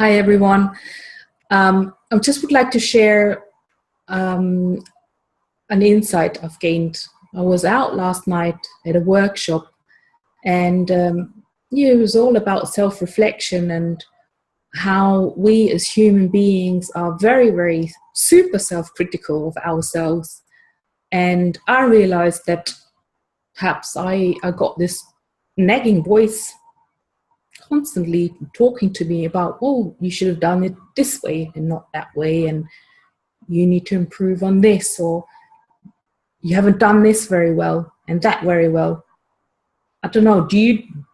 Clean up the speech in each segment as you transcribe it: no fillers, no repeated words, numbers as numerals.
Hi, everyone. I just would like to share um, an insight I've gained. I was out last night at a workshop, and it was all about self-reflection and how we as human beings are very, very super self-critical of ourselves. And I realized that perhaps I got this nagging voice constantly talking to me about, oh, you should have done it this way and not that way, and you need to improve on this, or you haven't done this very well and that very well. I don't know, do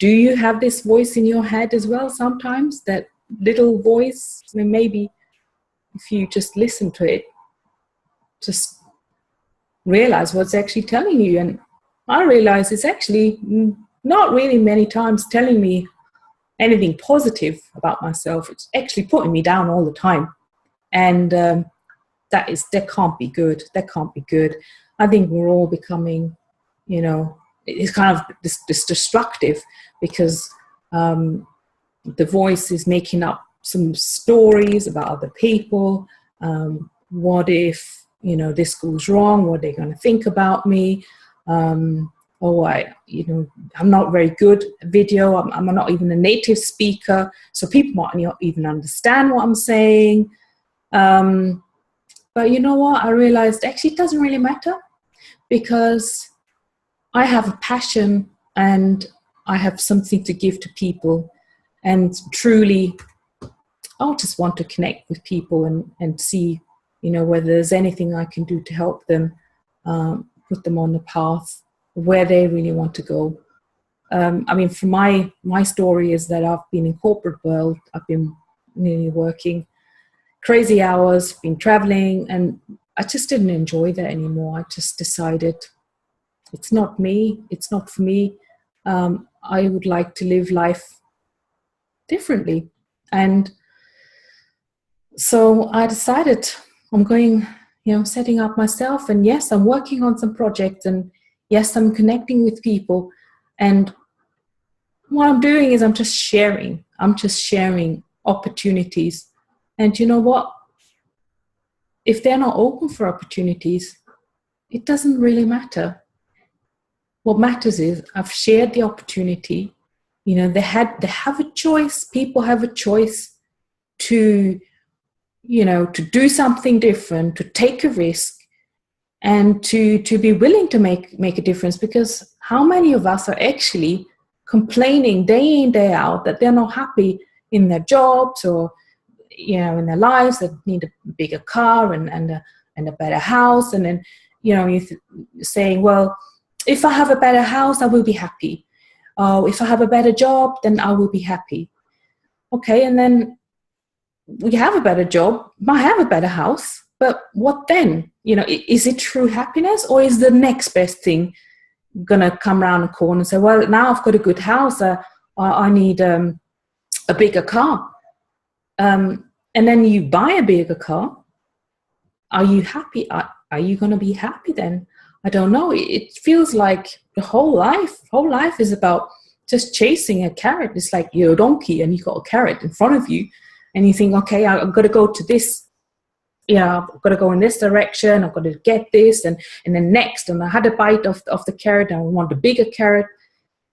you have this voice in your head as well sometimes, that little voice? I mean, maybe if you just listen to it, just realize what's actually telling you. And I realize it's actually not really many times telling me anything positive about myself. It's actually putting me down all the time. And that can't be good. That can't be good. I think we're all becoming, it's kind of this destructive, because the voice is making up some stories about other people. What if, this goes wrong? What are they going to think about me? I'm not very good at video. I'm not even a native speaker, so people might not even understand what I'm saying. But you know what? I realized actually it doesn't really matter, because I have a passion and I have something to give to people. And truly, I just want to connect with people and see, whether there's anything I can do to help them, put them on the path where they really want to go. For my story is that I've been in corporate world. I've been nearly working crazy hours, been traveling, and I just didn't enjoy that anymore. I just decided it's not me. It's not for me. I would like to live life differently. And so I decided I'm going, setting up myself. And yes, I'm working on some projects, and yes, I'm connecting with people. And what I'm doing is I'm just sharing opportunities. And you know what? If they're not open for opportunities, it doesn't really matter. What matters is I've shared the opportunity. They have a choice. People have a choice to do something different, to take a risk, and to be willing to make a difference. Because how many of us are actually complaining day in, day out that they're not happy in their jobs, or in their lives, that need a bigger car and a better house, and then you're saying, well, if I have a better house, I will be happy. If I have a better job, then I will be happy. Okay, and then we have a better job, might have a better house, but what then? Is it true happiness, or is the next best thing gonna come around the corner and say, well, now I've got a good house, I need a bigger car, and then you buy a bigger car? Are you happy? Are you gonna be happy then? I don't know. It feels like the whole life is about just chasing a carrot. It's like you're a donkey and you've got a carrot in front of you, and you think, okay, I've got to go to this, I've got to go in this direction, I've got to get this, and then next, and I had a bite of the carrot, and I want a bigger carrot.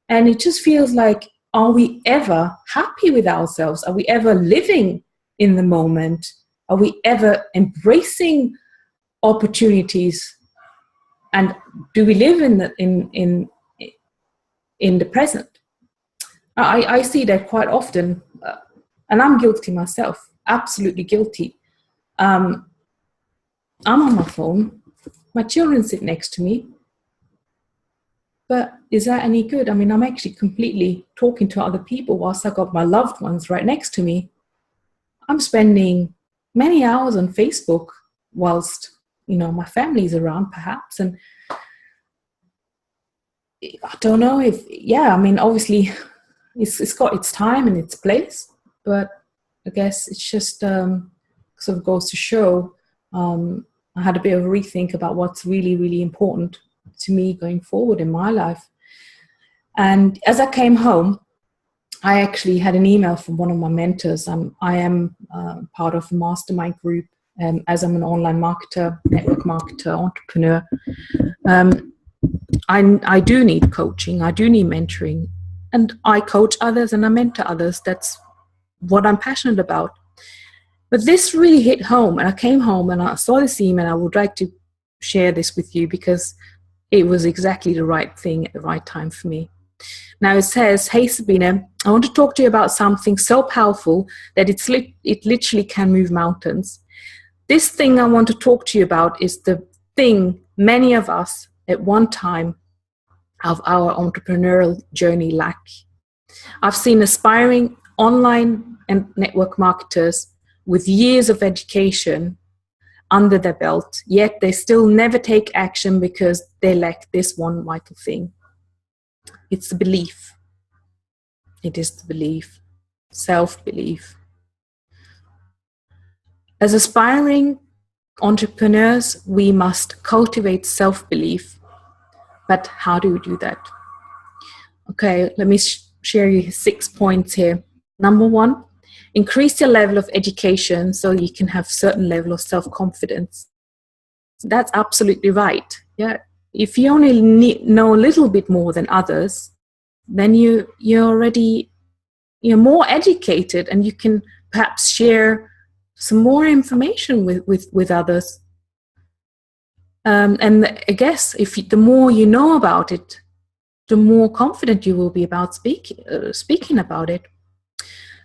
And it just feels like, are we ever happy with ourselves? Are we ever living in the moment? Are we ever embracing opportunities? And do we live in the present? I see that quite often, and I'm guilty myself, absolutely guilty. I'm on my phone, my children sit next to me, but is that any good? I'm actually completely talking to other people whilst I got my loved ones right next to me. I'm spending many hours on Facebook whilst, my family's around perhaps. And I don't know if, obviously it's got its time and its place, but I guess it's just sort of goes to show I had a bit of a rethink about what's really, really important to me going forward in my life. And as I came home, I actually had an email from one of my mentors. I am part of a mastermind group, as I'm an online marketer, network marketer, entrepreneur. I do need coaching. I do need mentoring, and I coach others and I mentor others. That's what I'm passionate about. But this really hit home, and I came home and I saw this email. I would like to share this with you because it was exactly the right thing at the right time for me. Now it says, "Hey Sabina, I want to talk to you about something so powerful that it literally can move mountains. This thing I want to talk to you about is the thing many of us at one time of our entrepreneurial journey lack. I've seen aspiring online and network marketers with years of education under their belt, yet they still never take action because they lack this one vital thing. It's the belief. It is the belief, self-belief. As aspiring entrepreneurs, we must cultivate self-belief. But how do we do that? Okay, let me share you 6 points here. Number 1, increase your level of education so you can have certain level of self-confidence. That's absolutely right. Yeah, if you only know a little bit more than others, then you're more educated, and you can perhaps share some more information with others. And I guess the more you know about it, the more confident you will be about speaking about it.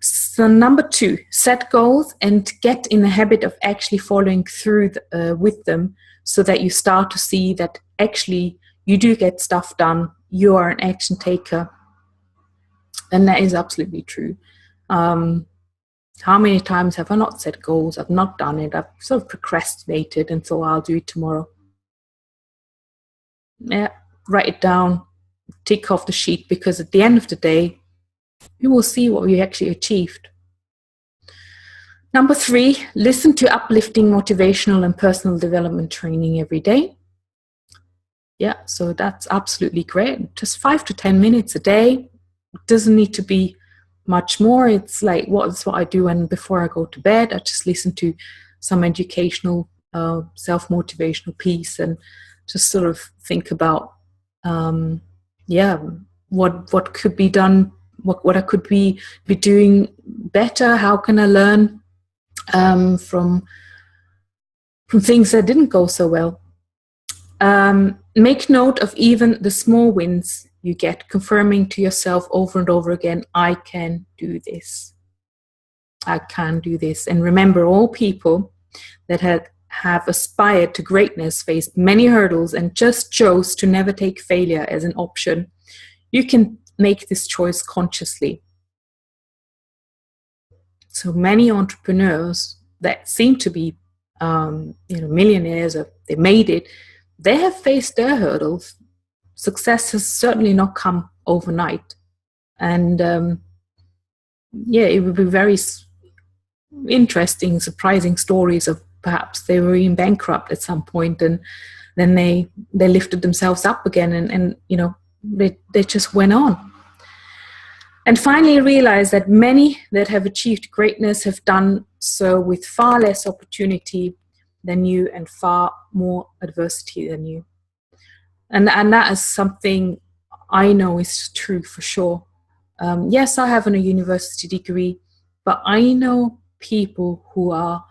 So number 2, set goals and get in the habit of actually following through with them, so that you start to see that actually you do get stuff done. You are an action taker. And that is absolutely true. How many times have I not set goals? I've not done it. I've sort of procrastinated and thought I'll do it tomorrow. Yeah, write it down, tick off the sheet, because at the end of the day, you will see what you actually achieved. Number 3, listen to uplifting, motivational, and personal development training every day. Yeah, so that's absolutely great. Just 5 to 10 minutes a day. It doesn't need to be much more. It's like what I do, and before I go to bed, I just listen to some educational, self-motivational piece, and just sort of think about, what could be done, what I could be doing better. How can I learn from things that didn't go so well? Make note of even the small wins you get, confirming to yourself over and over again, I can do this. I can do this. And remember, all people that have aspired to greatness faced many hurdles and just chose to never take failure as an option. You can make this choice consciously. So many entrepreneurs that seem to be millionaires, or they made it, they have faced their hurdles. Success has certainly not come overnight. And it would be very interesting, surprising stories of perhaps they were even bankrupt at some point, and then they lifted themselves up again, and they just went on. And finally realize that many that have achieved greatness have done so with far less opportunity than you and far more adversity than you. And that is something I know is true for sure. Yes, I have a university degree, but I know people who are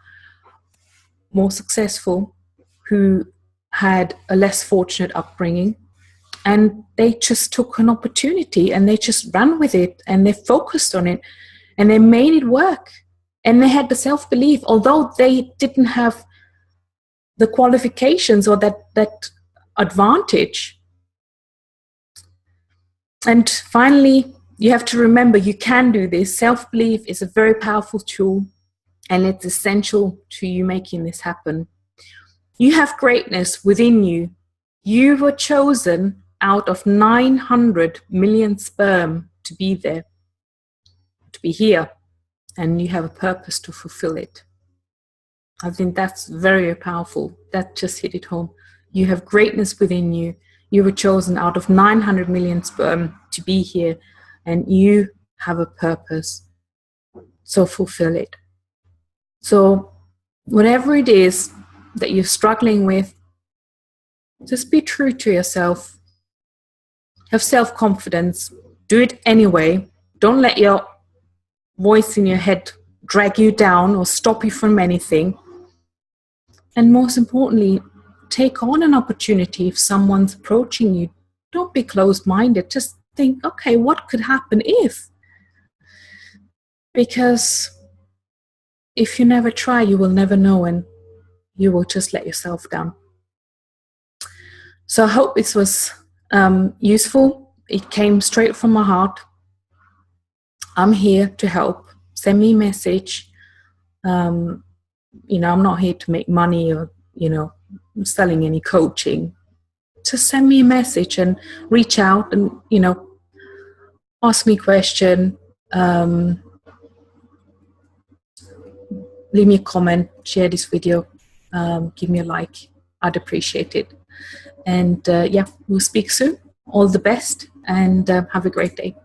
more successful, who had a less fortunate upbringing, and they just took an opportunity and they just ran with it, and they focused on it, and they made it work. And they had the self-belief, although they didn't have the qualifications or that advantage. And finally, you have to remember, you can do this. Self-belief is a very powerful tool, and it's essential to you making this happen. You have greatness within you. You were chosen out of 900 million sperm to be there, to be here, and you have a purpose to fulfill it. I think that's very powerful. That just hit it home. You have greatness within you. You were chosen out of 900 million sperm to be here, and you have a purpose. So fulfill it. So whatever it is that you're struggling with, just be true to yourself. Have self-confidence. Do it anyway. Don't let your voice in your head drag you down or stop you from anything. And most importantly, take on an opportunity if someone's approaching you. Don't be closed-minded. Just think, okay, what could happen if? Because if you never try, you will never know, and you will just let yourself down. So I hope this was useful. It came straight from my heart. I'm here to help. Send me a message. I'm not here to make money or, selling any coaching. Just send me a message and reach out and, ask me a question. Leave me a comment, share this video, give me a like. I'd appreciate it. And we'll speak soon. All the best, and have a great day.